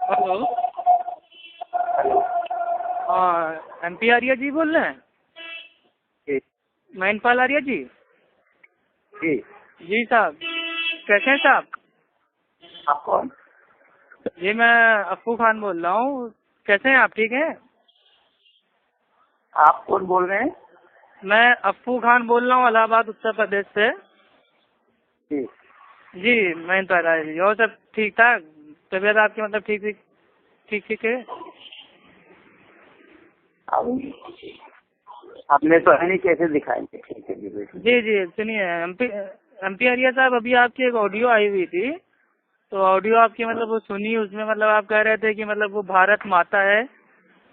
Hello. हाँ, MP Arya ji बोल रहे हैं? जी महिंदपाल आर्या जी? जी। जी साहब, कैसे हैं साहब? आप कौन? जी मैं अफ्फू खान बोल रहा हूँ। कैसे हैं आप, ठीक हैं? आप कौन बोल रहे हैं? मैं अफ्फू खान बोल रहा हूँ, इलाहाबाद उत्तर प्रदेश से। जी। जी महिंदपाल आर्या जी, और सब ठीक ठाक? तबीयत आपकी मतलब ठीक ठीक ठीक ठीक है? आपने तो है नहीं, कैसे दिखाएंगे? ठीक है जी, बिल्कुल। जी जी, सुनिए, MP आर्या साहब, अभी आपकी एक ऑडियो आई हुई थी, तो ऑडियो आपकी मतलब वो सुनी, उसमें मतलब आप कह रहे थे कि मतलब वो भारत माता है।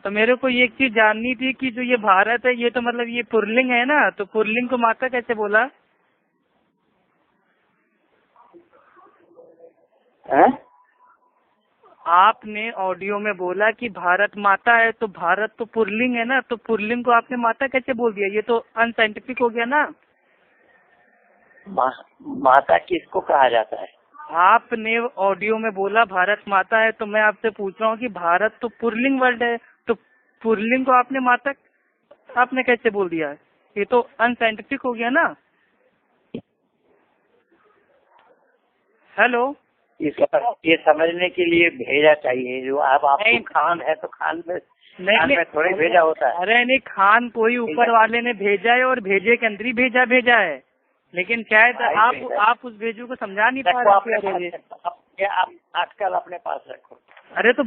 तो मेरे को ये एक चीज जाननी थी कि जो ये भारत है, ये तो मतलब ये पुल्लिंग है ना, तो पुल्लिंग को माता कैसे बोला? हैं? आपने ऑडियो में बोला कि भारत माता है, तो भारत तो पुल्लिंग है ना, तो पुल्लिंग को आपने माता कैसे बोल दिया? ये तो अनसाइंटिफिक हो गया ना। माता किसको कहा जाता है? आपने ऑडियो में बोला भारत माता है, तो मैं आपसे पूछ रहा हूँ कि भारत तो पुल्लिंग वर्ड है, तो पुल्लिंग को आपने माता आपने कैसे बोल दिया? ये तो अनसाइंटिफिक हो गया ना। हेलो। ये समझने के लिए भेजा चाहिए। जो आपको नहीं खान है तो खान में नहीं, थोड़ी भेजा होता है। अरे नहीं, खान कोई ऊपर वाले ने भेजा है, और भेजे के अंदर ही भेजा है, लेकिन शायद आप उस भेजू को समझा नहीं पा रखो रहे अपने थे। अरे पास, आप आजकल अपने पास रखो। अरे तो